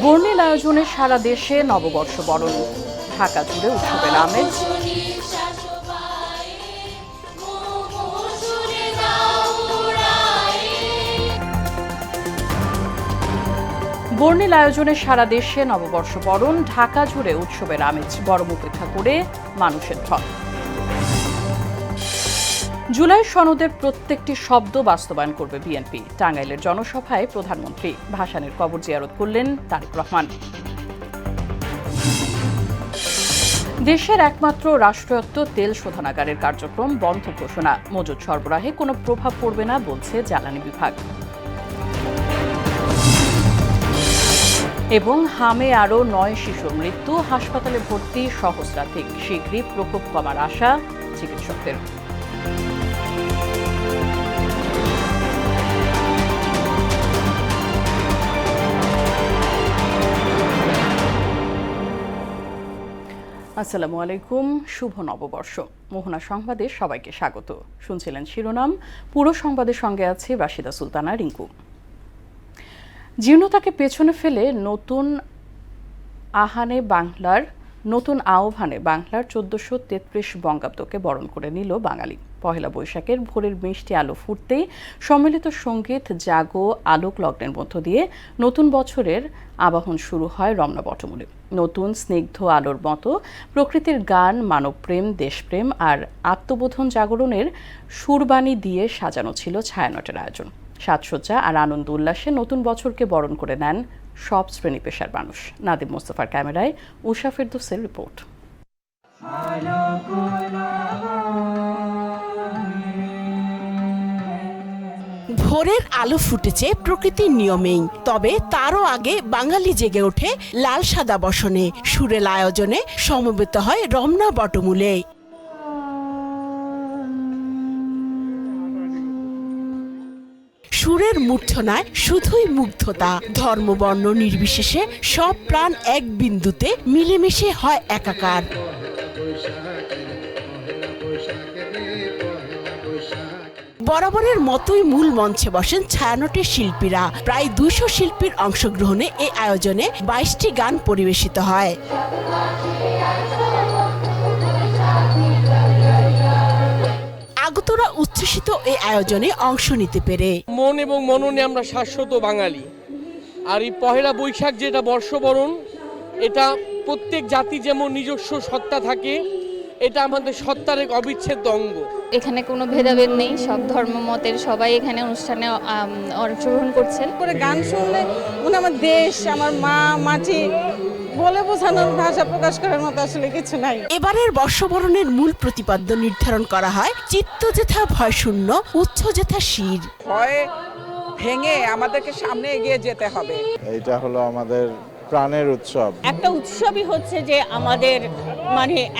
বর্ণিল আয়োজনে সারা দেশে নববর্ষ বরণ, ঢাকা জুড়ে উৎসবের আমেজ। বর্ণিল আয়োজনে সারা দেশে নববর্ষ বরণ, ঢাকা জুড়ে উৎসবের আমেজ, গরম উপেক্ষা করে মানুষের ঢল। জুলাই সনদের প্রত্যেকটি শব্দ বাস্তবায়ন করবে বিএনপি, টাঙ্গাইলের জনসভায় প্রধানমন্ত্রী। ভাসানের কবর জিয়ারত করলেন তারেক রহমান। দেশের একমাত্র রাষ্ট্রায়ত্ত তেল শোধনাগারের কার্যক্রম বন্ধ ঘোষণা, মজুদ সরবরাহে কোনো প্রভাব পড়বে না বলছে জ্বালানি বিভাগ। এবং হামে আরও 9 শিশুর মৃত্যু, হাসপাতালে ভর্তি সহস্রাধিক, শীঘ্রই প্রকোপ কমার আশা চিকিৎসকদের। আসসালামু আলাইকুম, শুভ নববর্ষ। মোহনা সংবাদে সবাইকে স্বাগত। শুনছিলেন শিরোনাম, পুরো সংবাদের সঙ্গে আছে রাশিদা সুলতানা রিঙ্কু। জীর্ণতাকে পেছনে ফেলে নতুন আহ্বানে বাংলার 1433 বঙ্গাব্দকে বরণ করে নিল বাঙালি। পহেলা বৈশাখের ভোরের মিষ্টি আলো ফুটতেই সম্মিলিত সঙ্গীত, জাগো, আলোক লগ্নের মধ্য দিয়ে নতুন বছরের আবাহন শুরু হয় রমনা বটমূলে। নতুন স্নিগ্ধ আলোর মতো প্রকৃতির গান, মানবপ্রেম, দেশপ্রেম আর আত্মবোধন জাগরণের সুরবাণী দিয়ে সাজানো ছিল ছায়ানটের আয়োজন। সাজসজ্জা আর আনন্দ উল্লাসে নতুন বছরকে বরণ করে নেন সব শ্রেণী পেশার মানুষ। নাদিম মোস্তফার ক্যামেরায় উষা ফেরদৌসের রিপোর্ট। ভোরের আলো ফুটেছে প্রকৃতির নিয়মেই, তবে তারও আগে বাঙালি জেগে ওঠে লাল সাদা বসনে। সুরেল আয়োজনে সমবেত হয় রমনা বটমূলে। সুরের মূর্ছনায় শুধুই মুগ্ধতা, ধর্মবর্ণ নির্বিশেষে সব প্রাণ এক বিন্দুতে মিলেমিশে হয় একাকার। বরাবরের মতোই মূল মঞ্চে বসেন ছায়ানটের শিল্পীরা। প্রায় 200 শিল্পীর অংশগ্রহণে এই আয়োজনে 22টি গান পরিবেশিত হয়। আগতরা উচ্ছ্বসিত এই আয়োজনে অংশ নিতে পেরে। মন এবং মননে আমরা শাশ্বত বাঙালি। আর এই পহেলা বৈশাখ যেটা বর্ষবরণ, এটা প্রত্যেক জাতি যেমন নিজস্ব সত্তা থাকে, এটা আমাদের সত্তার এক অবিচ্ছেদ্য অঙ্গ। এখানে কোনো ভেদাভেদ নেই, সব ধর্মমতের সবাই এখানে অনুষ্ঠানে অংশগ্রহণ করছেন। করে গান শুনলে মনে আমার দেশ, আমার মা, মাটি বলে বোঝানোর ভাষা প্রকাশ করার মতো আসলে কিছু নাই। এবারের বর্ষবরণের মূল প্রতিপাদ্য নির্ধারণ করা হয় চিত্ত যেথা ভয় শূন্য, উচ্চ যেথা শির। ভয় ভেঙে আমাদেরকে সামনে এগিয়ে যেতে হবে। এইটা হলো আমাদের প্রাণের উৎসব। একটা উৎসবই হচ্ছে যে আমাদের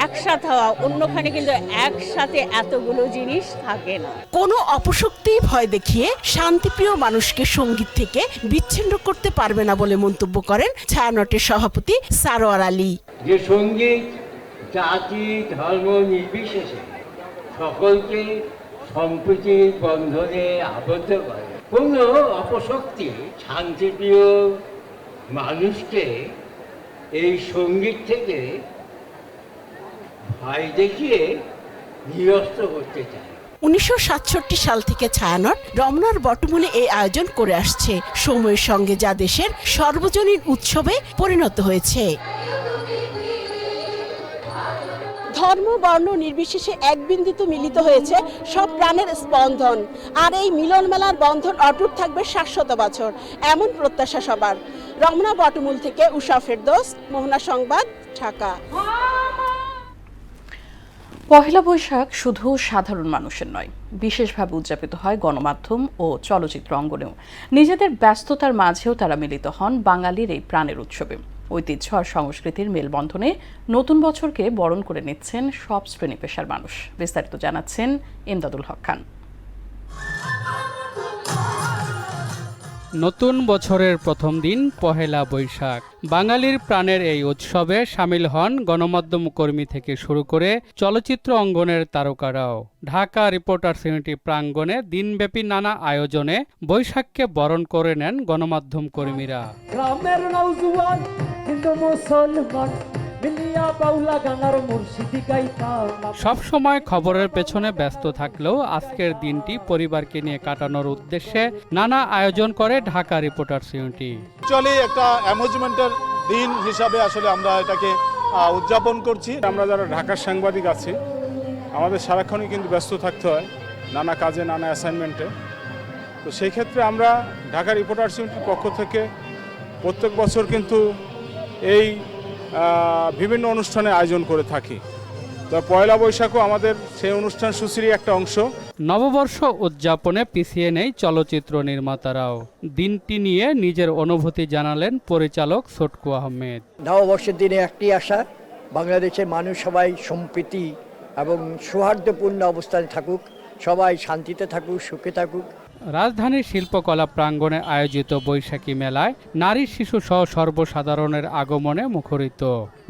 একসাথে হওয়া, অন্যখানে কিন্তু একসাথে এতগুলো জিনিস থাকে না। কোনো অপশক্তি ভয় দেখিয়ে শান্তিপ্রিয় মানুষকে সঙ্গীত থেকে বিচ্ছিন্ন করতে পারবে না বলে মন্তব্য করেন ছায়ানটের সভাপতি সারোয়ার আলী। যে সঙ্গীত জাতি ধর্ম নির্বিশেষে সকলকে সম্প্রীতির বন্ধনে আবদ্ধ করে। কোনো অপশক্তি শান্তিপ্রিয় মানুষকে এই সঙ্গীত থেকে ভয় দেখিয়ে নিরস্ত করতে চায়। 1967 সাল থেকে ছায়ানট রমনার বটমূলে এই আয়োজন করে আসছে। সময়ের সঙ্গে যা দেশের সর্বজনীন উৎসবে পরিণত হয়েছে। ধর্ম বর্ণ নির্বিশেষে এক বিন্দুতে মিলিত হয়েছে সব প্রাণের স্পন্দন। আর এই মিলন মেলার বন্ধন অটুট থাকবে 700 বছর, এমন প্রত্যাশা সবার। রমনা বটমূল থেকে উষা ফেরদৌস, মোহনা সংবাদ, ঢাকা। পহেলা বৈশাখ শুধু সাধারণ মানুষের নয়, বিশেষভাবে উদযাপিত হয় গণমাধ্যম ও চলচ্চিত্র অঙ্গনেও। নিজেদের ব্যস্ততার মাঝেও তারা মিলিত হন বাঙালির এই প্রাণের উৎসবে। ঐতিহ্য আর সংস্কৃতির মেলবন্ধনে নতুন বছরকে বরণ করে নিচ্ছেন সব শ্রেণী পেশার মানুষ। বিস্তারিত জানাচ্ছেন ইমদাদুল হক খান। নতুন বছরের প্রথম দিন পহেলা বৈশাখ। বাঙালির প্রাণের এই উৎসবে সামিল হন গণমাধ্যম কর্মী থেকে শুরু করে চলচ্চিত্র অঙ্গনের তারকারাও। ঢাকা রিপোর্টার্স ইউনিটি প্রাঙ্গণে দিনব্যাপী নানা আয়োজনে বৈশাখকে বরণ করে নেন গণমাধ্যম কর্মীরা। গ্রামের নওজোয়ান হিন্দু মুসলমান মিলিয়া বাউলা গানার মুর্শিদি গাইতাম। সব সময় খবরের পেছনে ব্যস্ত থাকলেও আজকের দিনটি পরিবারকে নিয়ে কাটানোর উদ্দেশ্যে নানা আয়োজন করে ঢাকা রিপোর্টার্স ইউনিটি। চলে একটা অ্যামুজমেন্টের দিন হিসাবে আসলে আমরা এটাকে উদযাপন করছি। আমরা যারা ঢাকার সাংবাদিক আছি আমাদের সারাক্ষণই কিন্তু ব্যস্ত থাকতে হয় নানা কাজে, নানা অ্যাসাইনমেন্টে। তো সেই ক্ষেত্রে আমরা ঢাকা রিপোর্টার্স ইউনিটির পক্ষ থেকে প্রত্যেক বছর কিন্তু এই বিভিন্ন অনুষ্ঠানে আয়োজন করে থাকি। তো পয়লা বৈশাখও আমাদের সেই অনুষ্ঠান সূচিরই একটা অংশ। নববর্ষ উদযাপনে পিছিয়ে নেই চলচ্চিত্র নির্মাতারাও। দিনটি নিয়ে নিজের অনুভূতি জানালেন পরিচালক ছোটকু আহমেদ। নববর্ষের দিনে একটি আশা, বাংলাদেশের মানুষ সবাই সম্প্রীতি এবং সৌহার্দ্যপূর্ণ অবস্থানে থাকুক, সবাই শান্তিতে থাকুক, সুখে থাকুক। রাজধানীর শিল্পকলা প্রাঙ্গণে আয়োজিত বৈশাখী মেলায় নারী শিশু সহ সর্বসাধারণের আগমনে মুখরিত।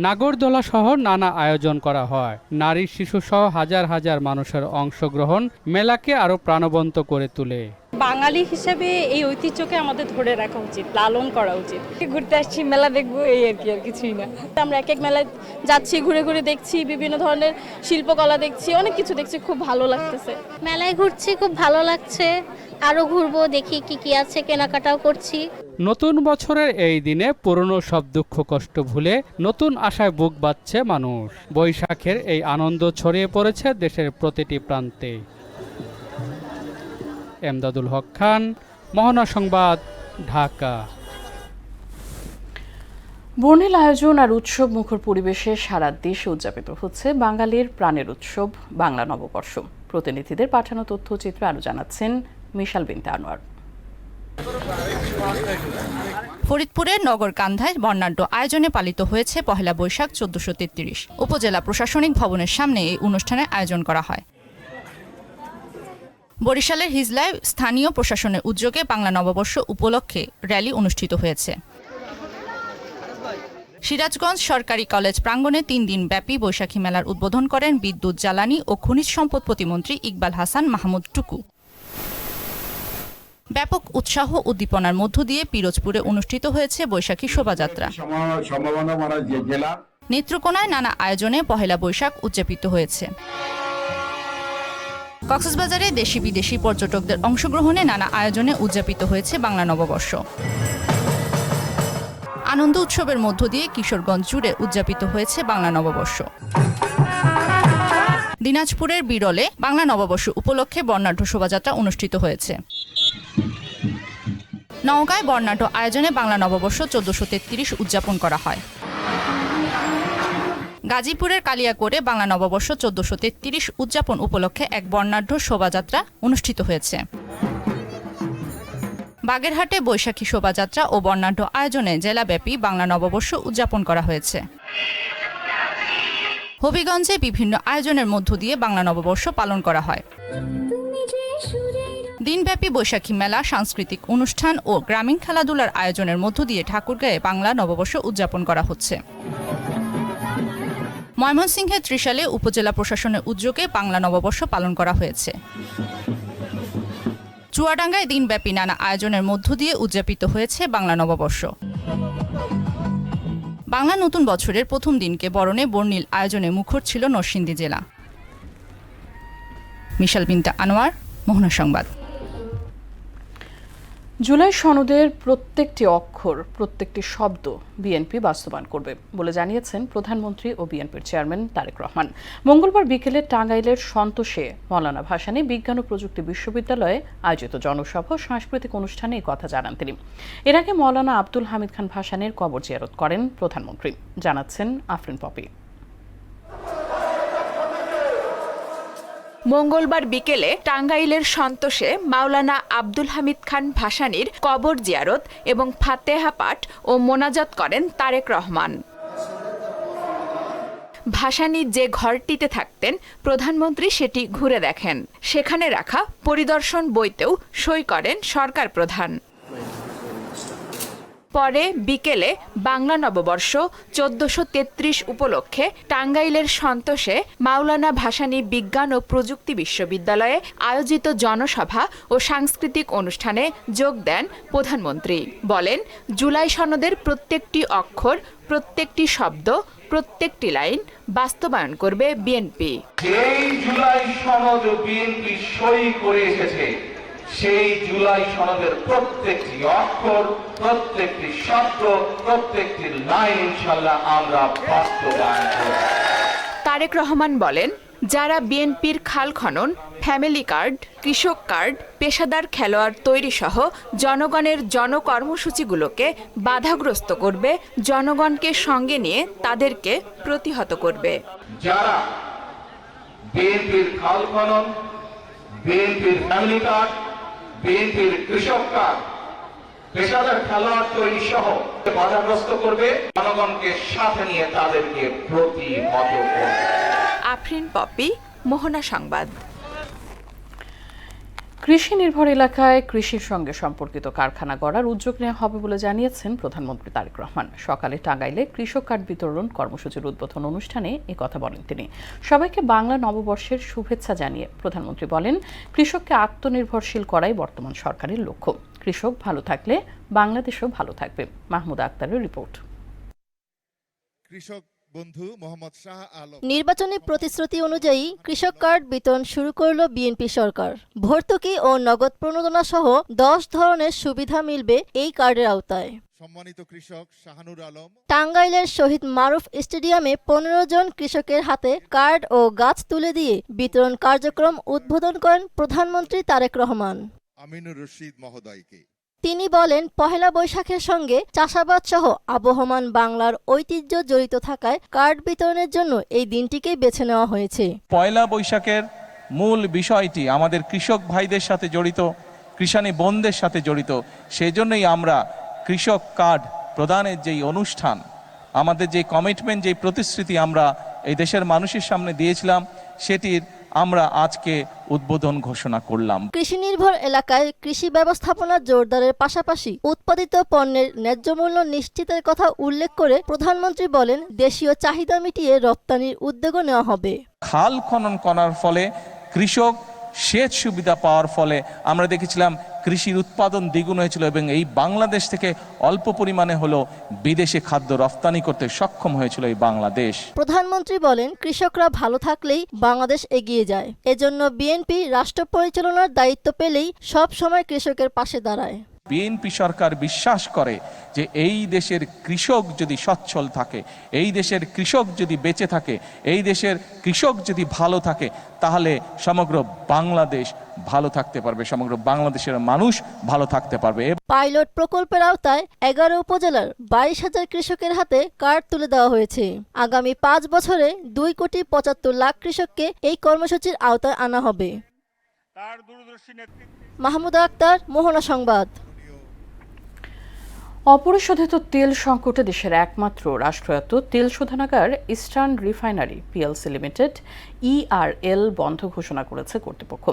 নাগরদোলা সহ নানা আয়োজন করা হয়। নারী শিশু সহ হাজার হাজার মানুষের অংশগ্রহণ মেলাকে আরো প্রাণবন্ত করে তোলে। বাঙালি হিসেবে এই ঐতিহ্যকে আমাদের ধরে রাখা উচিত, লালন করা উচিত। ঘুরতে আসছি, মেলা দেখবো, এই আর কি, আর কিছুই না। আমরা এক এক মেলায় যাচ্ছি, ঘুরে ঘুরে দেখছি, বিভিন্ন ধরনের শিল্পকলা দেখছি, অনেক কিছু দেখছি, খুব ভালো লাগতেছে। মেলায় ঘুরছি, খুব ভালো লাগছে, আরো ঘুরবো, দেখি কি কি আছে, কেনাকাটাও করছি। নতুন বছরের এই দিনে পুরনো সব দুঃখ কষ্ট ভুলে নতুন আশায় বুক বাঁধছে মানুষ। বৈশাখের এই আনন্দ ছড়িয়ে পড়েছে দেশের প্রতিটি প্রান্তে। এমদাদুল হক খান, মোহনা সংবাদ, ঢাকা। বর্ণিল আয়োজন আর উৎসব মুখর পরিবেশে সারা দেশে উদযাপিত হচ্ছে বাঙালির প্রাণের উৎসব বাংলা নববর্ষ। প্রতিনিধিদের পাঠানো তথ্যচিত্র আরো জানাচ্ছেন মিশাল বিনতে আনোয়ার। ফরিদপুরের নগরকান্ধায় বর্ণাঢ্য আয়োজনে পালিত হয়েছে পহেলা বৈশাখ ১৪৩৩। উপজেলা প্রশাসনিক ভবনের সামনে এই অনুষ্ঠানের আয়োজন করা হয়। বরিশালের হিজলায় স্থানীয় প্রশাসনের উদ্যোগে বাংলা নববর্ষ উপলক্ষে র্যালি অনুষ্ঠিত হয়েছে। সিরাজগঞ্জ সরকারি কলেজ প্রাঙ্গণে ৩ দিন ব্যাপী বৈশাখী মেলার উদ্বোধন করেন বিদ্যুৎ, জ্বালানি ও খনিজ সম্পদ প্রতিমন্ত্রী ইকবাল হাসান মাহমুদ টুকু। ব্যাপক উৎসাহ উদ্দীপনার মধ্য দিয়ে পিরোজপুরে অনুষ্ঠিত হয়েছে বৈশাখী শোভাযাত্রা। নেত্রকোনায় নানা আয়োজনে পহেলা বৈশাখ উদযাপিত হয়েছে। কক্সবাজারে দেশি বিদেশি পর্যটকদের অংশগ্রহণে নানা আয়োজনে উদযাপিত হয়েছে বাংলা নববর্ষ। আনন্দ উৎসবের মধ্য দিয়ে কিশোরগঞ্জ জুড়ে উদযাপিত হয়েছে বাংলা নববর্ষ। দিনাজপুরের বিরলে বাংলা নববর্ষ উপলক্ষে বর্ণাঢ্য শোভাযাত্রা অনুষ্ঠিত হয়েছে। নওগাঁয় বর্ণাঢ্য আয়োজনে বাংলা নববর্ষ ১৪৩৩ উদযাপন করা হয়। গাজীপুরের কালিয়াকৈরে বাংলা নববর্ষ ১৪৩৩ উদযাপন উপলক্ষে এক বর্ণাঢ্য শোভাযাত্রা অনুষ্ঠিত হয়েছে। বাগেরহাটে বৈশাখী শোভাযাত্রা ও বর্ণাঢ্য আয়োজনে জেলাব্যাপী বাংলা নববর্ষ উদযাপন করা হয়েছে। হবিগঞ্জে বিভিন্ন আয়োজনের মধ্য দিয়ে বাংলা নববর্ষ পালন করা হয়। দিনব্যাপী বৈশাখী মেলা, সাংস্কৃতিক অনুষ্ঠান ও গ্রামীণ খেলাধুলার আয়োজনের মধ্য দিয়ে ঠাকুরগাঁয়ে বাংলা নববর্ষ উদযাপন করা হচ্ছে। ময়মনসিংহের ত্রিশালে উপজেলা প্রশাসনের উদ্যোগে বাংলা নববর্ষ পালন করা হয়েছে। চুয়াডাঙ্গায় দিনব্যাপী নানা আয়োজনের মধ্য দিয়ে উদযাপিত হয়েছে বাংলা নববর্ষ। বাংলা নতুন বছরের প্রথম দিনকে বরণে বর্ণিল আয়োজনে মুখর ছিল নরসিংদী জেলা। মিশাল বিনতে আনোয়ার, মোহনা সংবাদ। জুলাই সনদের প্রত্যেকটি অক্ষর, প্রত্যেকটি শব্দ বিএনপি বাস্তবায়ন করবে বলে জানিয়েছেন প্রধানমন্ত্রী ও বিএনপির চেয়ারম্যান তারেক রহমান। মঙ্গলবার বিকেলে টাঙ্গাইলের সন্তোষে মওলানা ভাসানী বিজ্ঞান ও প্রযুক্তি বিশ্ববিদ্যালয়ে আয়োজিত জনসভা ও সাংস্কৃতিক অনুষ্ঠানে এই কথা জানান তিনি। এর আগে মওলানা আব্দুল হামিদ খান ভাসানীর কবর জিয়ারত করেন প্রধানমন্ত্রী, জানাচ্ছেন আফরিন পপি। মঙ্গলবার বিকেলে টাঙ্গাইলের সন্তোষে মাওলানা আব্দুল হামিদ খান ভাসানীর কবর জিয়ারত এবং ফাতেহা পাঠ ও মোনাজাত করেন তারেক রহমান। ভাসানী যে ঘরটিতে থাকতেন প্রধানমন্ত্রী সেটি ঘুরে দেখেন। সেখানে রাখা পরিদর্শন বইতেও সই করেন সরকার প্রধান। পরে বিকেলে বাংলা নববর্ষ 1433 উপলক্ষে টাঙ্গাইলের সন্তোষে মাওলানা ভাসানী বিজ্ঞান ও প্রযুক্তি বিশ্ববিদ্যালয়ে আয়োজিত জনসভা ও সাংস্কৃতিক অনুষ্ঠানে যোগ দেন প্রধানমন্ত্রী। বলেন, জুলাই সনদের প্রত্যেকটি অক্ষর, প্রত্যেকটি শব্দ, প্রত্যেকটি লাইন বাস্তবায়ন করবে বিএনপি। যেই জুলাই সনদ বিএনপি সই করে এসেছে, সেই জুলাই সনদের প্রত্যেকটি অক্ষর, প্রত্যেকটি শব্দ, প্রত্যেকটি লাইন ইনশাআল্লাহ আমরা বাস্তবায়ন করব। তারেক রহমান বলেন, যারা বিএনপির খাল খনন, ফ্যামিলি কার্ড, কৃষক কার্ড, পেশাদার খেলোয়াড় তৈরি সহ জনগণের জনকর্মসূচিগুলোকে বাধাগ্রস্ত করবে, জনগণকে সঙ্গে নিয়ে তাদেরকে প্রতিহত করবে। যারা বিএনপির খাল খনন, বিএনপির ফ্যামিলি কার্ড, বিএনপির কৃষক কার্ড, পেশাদার খেলোয়াড় তৈরি সহ বাধাগ্রস্ত করবে, জনগণকে সাথে নিয়ে তাদেরকে প্রতিহত করবে। আফরিন পপি, মোহনা সংবাদ। কৃষি নির্ভর এলাকায় কৃষির সঙ্গে সম্পর্কিত কারখানা গড়ার উদ্যোগ নেওয়া হবে বলে জানিয়েছেন প্রধানমন্ত্রী তারেক রহমান। সকালে টাঙ্গাইলে কৃষক কার্ড বিতরণ কর্মসূচির উদ্বোধন অনুষ্ঠানে কথা বলেন তিনি। সবাইকে বাংলা নববর্ষের শুভেচ্ছা জানিয়ে প্রধানমন্ত্রী বলেন, কৃষককে আত্মনির্ভরশীল করাই বর্তমান সরকারের লক্ষ্য। কৃষক ভালো থাকলে বাংলাদেশও ভালো থাকবে। মাহমুদ আক্তারের রিপোর্ট। কৃষক বন্ধু মোহাম্মদ শাহ আলম। নির্বাচনী প্রতিশ্রুতি অনুযায়ী কৃষক কার্ড বিতরণ শুরু করল বিএনপি সরকার। ভর্তুকি ও নগদ প্রণোদনা সহ 10 ধরনের সুবিধা মিলবে এই কার্ডের আওতায়। সম্মানিত কৃষক শাহানুর আলম। টাঙ্গাইলের শহীদ মারুফ স্টেডিয়ামে 15 জন কৃষকের হাতে কার্ড ও গাছ তুলে দিয়ে বিতরণ কার্যক্রম উদ্বোধন করেন প্রধানমন্ত্রী তারেক রহমান। আমিনুর রশিদ মহোদয়কে তিনি বলেন, পহেলা বৈশাখের সঙ্গে চাষাবাদ সহ আবহমান বাংলার ঐতিহ্য জড়িত থাকায় কার্ড বিতরণের জন্য এই দিনটিকেই বেছে নেওয়া হয়েছে। পয়লা বৈশাখের মূল বিষয়টি আমাদের কৃষক ভাইদের সাথে জড়িত, কৃষানী বোনদের সাথে জড়িত। সেজন্যই আমরা কৃষক কার্ড প্রদানের যেই অনুষ্ঠান, আমাদের যে কমিটমেন্ট, যে প্রতিশ্রুতি আমরা এই দেশের মানুষের সামনে দিয়েছিলাম, সেটির আমরা আজকে উদ্বোধন ঘোষণা করলাম। কৃষি নির্ভর এলাকায় কৃষি ব্যবস্থাপনা জোরদারের পাশাপাশি উৎপাদিত পণ্যের ন্যায্য মূল্য নিশ্চিতের কথা উল্লেখ করে প্রধানমন্ত্রী বলেন, দেশীয় চাহিদা মিটিয়ে রপ্তানির উদ্যোগও নেওয়া হবে। খাল খনন করার ফলে কৃষক সেচ সুবিধা পাওয়ার ফলে আমরা দেখেছিলাম কৃষির উৎপাদন দ্বিগুণ হয়েছিল এবং এই বাংলাদেশ থেকে অল্প পরিমাণে হলো বিদেশে খাদ্য রপ্তানি করতে সক্ষম হয়েছিল এই বাংলাদেশ। প্রধানমন্ত্রী বলেন, কৃষকরা ভালো থাকলেই বাংলাদেশ এগিয়ে যায়। এজন্য বিএনপি রাষ্ট্র পরিচালনার দায়িত্ব পেলেই সব সময় কৃষকের পাশে দাঁড়ায়। বিএনপি সরকার বিশ্বাস করে যে এই দেশের কৃষক যদি সচ্ছল থাকে, এই দেশের কৃষক যদি বেঁচে থাকে, এই দেশের কৃষক যদি ভালো থাকে, তাহলে সমগ্র বাংলাদেশ ভালো থাকতে পারবে, সমগ্র বাংলাদেশের মানুষ ভালো থাকতে পারবে। পাইলট প্রকল্পের আওতায় 11 উপজেলার 22,000 কৃষকের হাতে কার্ড তুলে দেওয়া হয়েছে। আগামী 5 বছরে 2,75,00,000 কৃষককে এই কর্মসূচির আওতায় আনা হবে। মাহমুদ আক্তার, মোহনা সংবাদ। অপরিশোধিত তেল সংকটে দেশের একমাত্র রাষ্ট্রায়ত্ত তেল শোধনাগার Eastern Refinery PLC Limited ERL বন্ধ ঘোষণা করেছে কর্তৃপক্ষ।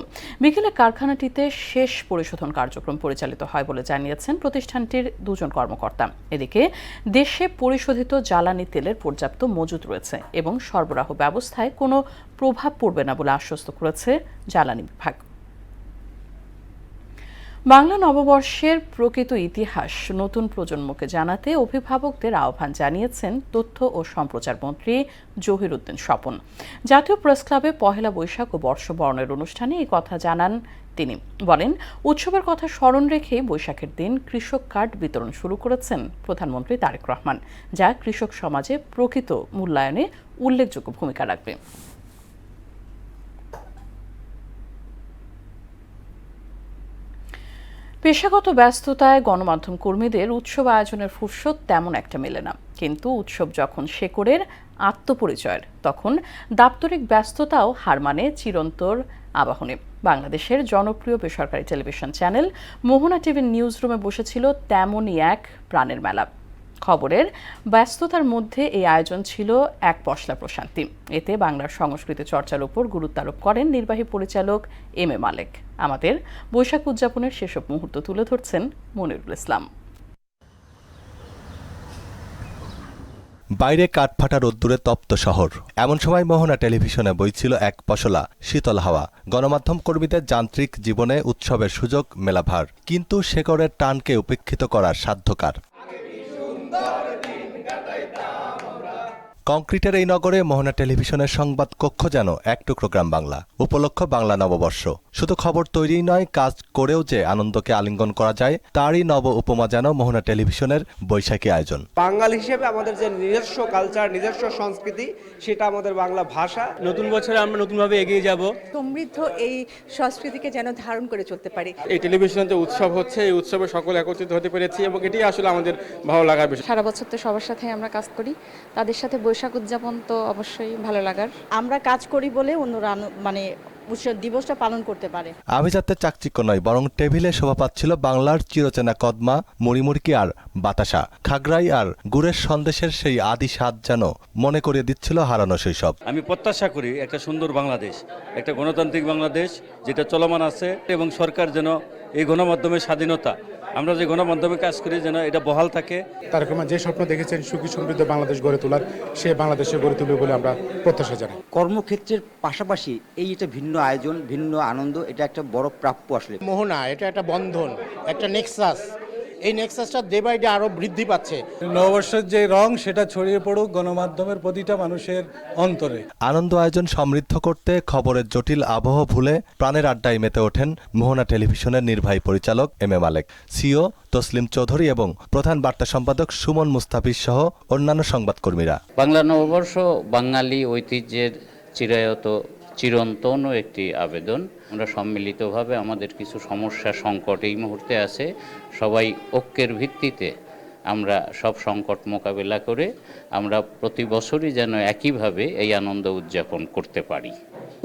বিকেলে কারখানাটিতে শেষ পরিশোধন কার্যক্রম পরিচালিত হয় বলে জানিয়েছেন প্রতিষ্ঠানটির 2 জন কর্মকর্তা। এদিকে দেশে পরিশোধিত জ্বালানি তেলের পর্যাপ্ত মজুদ রয়েছে এবং সরবরাহ ব্যবস্থায় কোনো প্রভাব পড়বে না বলে আশ্বস্ত করেছে জ্বালানি বিভাগ। বাংলা নববর্ষের প্রকৃত ইতিহাস নতুন প্রজন্মকে জানাতে অভিভাবকদের আহ্বান জানিয়েছেন তথ্য ও সম্প্রচার মন্ত্রী জহিরুদ্দিন স্বপন। জাতীয় প্রেস ক্লাবে পহেলা বৈশাখ ও বর্ষবরণের অনুষ্ঠানে এই কথা জানান তিনি। বলেন, উৎসবের কথা স্মরণ রেখেই বৈশাখের দিন কৃষক কার্ড বিতরণ শুরু করেছেন প্রধানমন্ত্রী তারেক রহমান, যা কৃষক সমাজে প্রকৃত মূল্যায়নে উল্লেখযোগ্য ভূমিকা রাখবে। পেশাগত ব্যস্ততায় গণমাধ্যম কর্মীদের উৎসব আয়োজনের ফুরসত তেমন একটা মেলে না, কিন্তু উৎসব যখন শেকড়ের আত্মপরিচয়ের, তখন দাপ্তরিক ব্যস্ততাও হার মানে চিরন্তর আবাহনে। বাংলাদেশের জনপ্রিয় বেসরকারি টেলিভিশন চ্যানেল মোহনা টিভির নিউজ রুমে বসেছিল তেমনই এক প্রাণের মেলা। খবরের ব্যস্ততার মধ্যে এই আয়োজন ছিল এক পশলা প্রশান্তি। এতে বাংলার সংস্কৃতি চর্চার উপর গুরুত্ব আরোপ করেন নির্বাহী পরিচালক এম এ মালেক। আমাদের বৈশাখ উদযাপনের সেসব মুহূর্ত তুলে ধরছেন মনিরুল ইসলাম। বাইরে কাঠফাটা রোদ্দুরে তপ্ত শহর। এমন সময় মোহনা টেলিভিশনে বইছিল এক পশলা শীতল হাওয়া। গণমাধ্যম কর্মীদের যান্ত্রিক জীবনে উৎসবের সুযোগ মেলাভার, কিন্তু শেকড়ের টানকে উপেক্ষিত করার সাধ্যকার। কংক্রিটের এই নগরে মোহনা টেলিভিশনের সংবাদ কক্ষ যেন এক টুকরো গ্রাম বাংলা। উপলক্ষ বাংলা নববর্ষ। শুধু খবর তৈরিই নয়, কাজ করেও যে আনন্দকে আলিঙ্গন করা যায় তারই নব উপমা যেন মোহনা টেলিভিশনের বৈশাখী আয়োজন। বাঙালি হিসেবে আমাদের যে নিজস্ব কালচার, নিজস্ব সংস্কৃতি, সেটা আমাদের বাংলা ভাষা। নতুন বছরে আমরা নতুনভাবে এগিয়ে যাব। সমৃদ্ধ এই সংস্কৃতিকে যেন ধারণ করে চলতে পারি। এই টেলিভিশনে উৎসব হচ্ছে, এই উৎসবে সকলে একত্রিত হতে পেরেছি এবং এটি আসলে আমাদের ভালো লাগার বিষয়। সারা বছর তো সবার সাথে আমরা কাজ করি, তাদের সাথে বৈশাখ উদযাপন তো অবশ্যই ভালো লাগার। আমরা কাজ করি বলে অন্যরা মানে উৎসব দিবসটা পালন করতে পারে। আভিজাত্যের চাকচিক্য নয়, বরং টেবিলে শোভা পাচ্ছিল বাংলার চিরচেনা কদমা, মুড়িমুড়কি আর বাতাসা, খাগড়াই আর গুড়ের সন্দেশের সেই আদি স্বাদ যেন মনে করিয়ে দিচ্ছিল হারানো শৈশব। আমি প্রত্যাশা করি একটা সুন্দর বাংলাদেশ, একটা গণতান্ত্রিক বাংলাদেশ যেটা চলমান আছে, এবং সরকার যেন এই গণমাধ্যমের স্বাধীনতা, আমরা যে গণমাধ্যমে কাজ করি, যেন এটা বহাল থাকে। তারেক রহমান যে স্বপ্ন দেখেছেন সুখী সমৃদ্ধ বাংলাদেশ গড়ে তোলার, সে বাংলাদেশে গড়ে তুলবে বলে আমরা প্রত্যাশা জানাই। কর্মক্ষেত্রের পাশাপাশি এই এটা ভিন্ন আয়োজন, ভিন্ন আনন্দ, এটা একটা বড় প্রাপ্য। আসলে মোহনা এটা একটা বন্ধন, একটা নেক্সাস। এই নেক্সাসটা ডে বাই ডে আরো বৃদ্ধি পাচ্ছে। নববর্ষের যে রং সেটা ছড়িয়ে পড়ুক গণমাধ্যমের প্রতিটা মানুষের অন্তরে। আনন্দ আয়োজন সমৃদ্ধ করতে খবরের জটিল আবহ ভুলে প্রাণের আড্ডায় মেতে ওঠেন মোহনা টেলিভিশনের নির্বাহী পরিচালক M A Malek, CO Taslim Chowdhury এবং প্রধান বার্তা সম্পাদক সুমন মুস্তাফিজ সহ অন্যান্য সংবাদকর্মীরা। বাংলা নববর্ষ বাঙালি ঐতিহ্যের চিরন্তন একটি আবেদন। আমরা সম্মিলিতভাবে আমাদের কিছু সমস্যা, সংকট এই মুহূর্তে আছে, সবাই ঐক্যের ভিত্তিতে আমরা সব সংকট মোকাবেলা করে আমরা প্রতি বছরই যেন একইভাবে এই আনন্দ উদযাপন করতে পারি।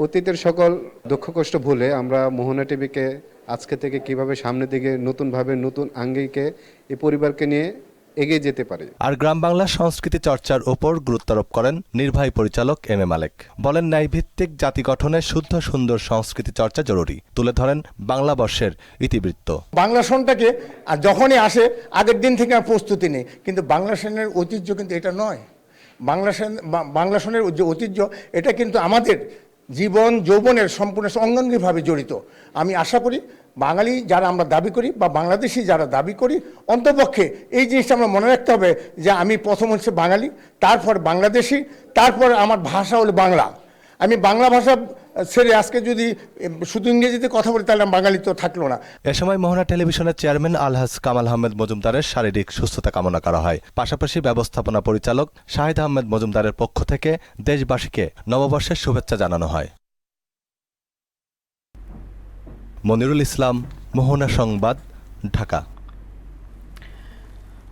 অতীতের সকল দুঃখ কষ্ট ভুলে আমরা মোহনা টিভিকে আজকে থেকে কিভাবে সামনের দিকে নতুনভাবে নতুন আঙ্গিকে এই পরিবারকে নিয়ে এগিয়ে যেতে পারে। আর গ্রাম বাংলা সংস্কৃতি চর্চার ওপর গুরুত্বারোপ করেন নির্বাহী পরিচালক এম এ মালেক। বলেন, ন্যায়ভিত্তিক জাতি গঠনে শুদ্ধ সুন্দর সংস্কৃতি চর্চা জরুরি। তুলে ধরেন বাংলা বর্ষের ইতিবৃত্ত। বাংলা সনটাকে আর যখনই আসে আগের দিন থেকে আর প্রস্তুতি নেই, কিন্তু বাংলা সনের ঐতিহ্য কিন্তু এটা নয়। বাংলা সনের যে ঐতিহ্য, এটা কিন্তু আমাদের জীবন যৌবনের সম্পূর্ণ অঙ্গাঙ্গিভাবে জড়িত। আমি আশা করি বাঙালি যারা আমরা দাবি করি বা বাংলাদেশি যারা দাবি করি, অন্তপক্ষে এই জিনিসটা আমরা মনে রাখতে হবে যে আমি প্রথম হচ্ছে বাঙালি, তারপর বাংলাদেশি, তারপর আমার ভাষা হলো বাংলা। আমি বাংলা ভাষা ছেড়ে আজকে যদি শুধু ইংরেজিতে কথা বলি তাহলে বাঙালি তো থাকলো না। এ সময় মোহনা টেলিভিশনের চেয়ারম্যান আলহাজ কামাল আহমেদ মজুমদারের শারীরিক সুস্থতা কামনা করা হয়। পাশাপাশি ব্যবস্থাপনা পরিচালক শাহিদ আহমেদ মজুমদারের পক্ষ থেকে দেশবাসীকে নববর্ষের শুভেচ্ছা জানানো হয়। মনিরুল ইসলাম, মোহনা সংবাদ, ঢাকা।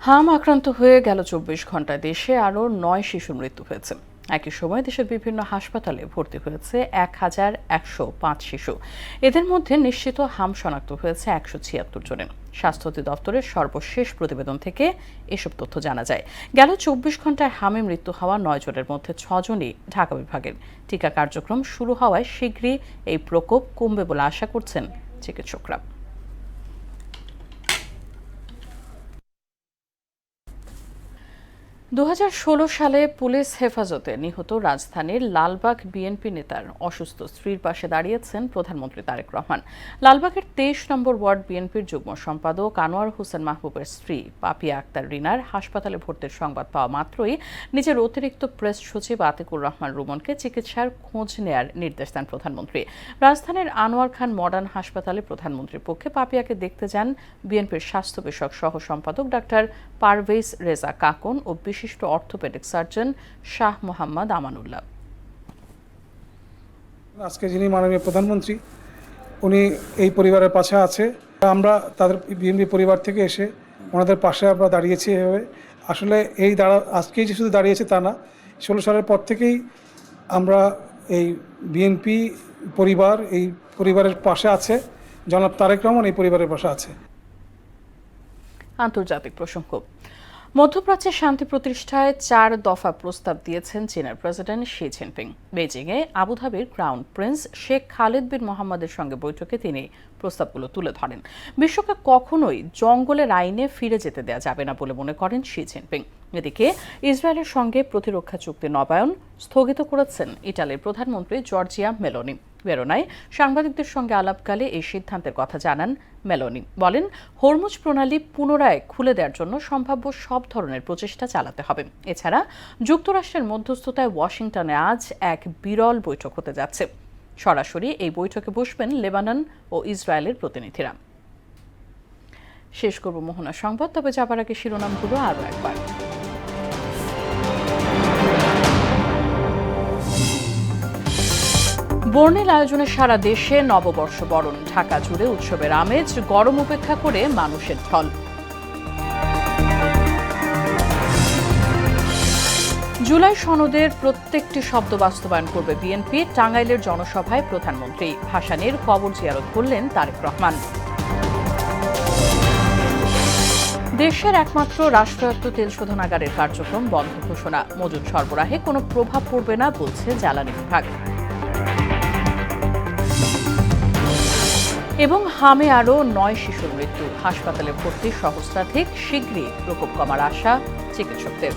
হাম আক্রান্ত হয়ে গেল 24 ঘন্টায় দেশে আরও 9 শিশুর মৃত্যু হয়েছে। একই সময় দেশের বিভিন্ন হাসপাতালে ভর্তি হয়েছে 1105 শিশু। এদের মধ্যে নিশ্চিত হাম শনাক্ত হয়েছে 176 জনের। স্বাস্থ্য অধিদপ্তরের সর্বশেষ প্রতিবেদন থেকে এসব তথ্য জানা যায়। গেল 24 ঘন্টায় হামে মৃত্যু হওয়া 9 জনের মধ্যে 6 জনই ঢাকা বিভাগের। টিকা কার্যক্রম শুরু হওয়ায় শীঘ্রই এই প্রকোপ কমবে বলে আশা করছেন চিকিৎসকরা। দু 2016 সালে পুলিশ হেফাজতে নিহত রাজধানীর লালবাগ বিএনপি নেতার অসুস্থ স্ত্রীর পাশে দাঁড়িয়েছেন প্রধানমন্ত্রী তারেক রহমান। লালবাগের 23 নম্বর ওয়ার্ড বিএনপির যুগ্ম সম্পাদক আনোয়ার হোসেন মাহবুবের স্ত্রী পাপিয়া আক্তার রিনার হাসপাতালে ভর্তির সংবাদ পাওয়া মাত্রই নিজের অতিরিক্ত প্রেস সচিব আতিকুর রহমান রুমনকে চিকিৎসার খোঁজ নেয়ার নির্দেশ দেন প্রধানমন্ত্রী। রাজধানীর আনোয়ার খান মডার্ন হাসপাতালে প্রধানমন্ত্রীর পক্ষে পাপিয়াকে দেখতে যান বিএনপির স্বাস্থ্য বিষয়ক সহ সম্পাদক ডাক্তার পারভেজ রেজা কাকন ও বিশিষ্ট অর্থোপেডিক সার্জন শাহ মোহাম্মদ আমানুল্লাহ। আজকে যিনি মাননীয় প্রধানমন্ত্রী, উনি এই পরিবারের পাশে আছে। আমরা তাদের বিএনপি পরিবার থেকে এসে ওনাদের পাশে আমরা দাঁড়িয়েছি। এভাবে আসলে আজকেই যে শুধু দাঁড়িয়েছে তা না, 16 সালের পর থেকেই আমরা এই বিএনপি পরিবার এই পরিবারের পাশে আছে। জনাব তারেক রহমান এই পরিবারের পাশে আছে। আন্তর্জাতিক প্রসঙ্গ। মধ্যপ্রাচ্যে শান্তি প্রতিষ্ঠায় 4 দফা প্রস্তাব দিয়েছেন চীনের প্রেসিডেন্ট শি জিনপিং। বেজিংয়ে আবুধাবির crown prince Sheikh Khalid bin মোহাম্মদের সঙ্গে বৈঠকে তিনি প্রস্তাবগুলো তুলে ধরেন। বিশ্বকে কখনোই জঙ্গলের আইনে ফিরে যেতে দেওয়া যাবে না বলে মনে করেন শি জিনপিং। এদিকে ইসরায়েলের সঙ্গে প্রতিরক্ষা চুক্তি নবায়ন স্থগিত করেছেন ইটালির প্রধানমন্ত্রী জর্জিয়া মেলোনি। ভেরোনায় সাংবাদিকদের সঙ্গে আলাপকালে এই সিদ্ধান্তের কথা জানান মেলোনি। বলেন, হরমুজ প্রণালী পুনরায় খুলে দেওয়ার জন্য সম্ভাব্য সব ধরনের প্রচেষ্টা চালাতে হবে। এছাড়া যুক্তরাষ্ট্রের মধ্যস্থতায় ওয়াশিংটনে আজ এক বিরল বৈঠক হতে যাচ্ছে। সরাসরি এই বৈঠকে বসবেন লেবানন ও ইসরায়েলের প্রতিনিধিরা। শেষ করব মোহনা সংবাদ, তবে যাবার আগে শিরোনামগুলো আরও একবার। বর্ণিল আয়োজনে সারা দেশে নববর্ষ বরণ। ঢাকা জুড়ে উৎসবের আমেজ, গরম উপেক্ষা করে মানুষের ঢল। জুলাই সনদের প্রত্যেকটি শব্দ বাস্তবায়ন করবে বিএনপি। টাঙ্গাইলের জনসভায় প্রধানমন্ত্রী। ভাসানীর কবর জিয়ারত করলেন তারেক রহমান। দেশের একমাত্র রাষ্ট্রায়ত্ত তেল শোধনাগারের কার্যক্রম বন্ধ ঘোষণা। মজুদ সরবরাহে কোনো প্রভাব পড়বে না বলছে জ্বালানি বিভাগ। এবং হামে আরও 9 শিশুর মৃত্যু। হাসপাতালে ভর্তি সহস্রাধিক। শীঘ্রই প্রকোপ কমার আশা চিকিৎসকদের।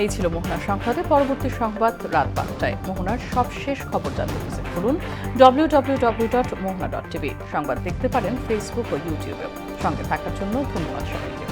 এই ছিল মোহনা সংবাদে। পরবর্তী সংবাদ রাত 12টায়। মোহনার সবশেষ খবর জানতে ভিজিট করুন www.mohana.tv। সংবাদ দেখতে পারেন ফেসবুক ও ইউটিউবে। সঙ্গে থাকার জন্য ধন্যবাদ সবাইকে।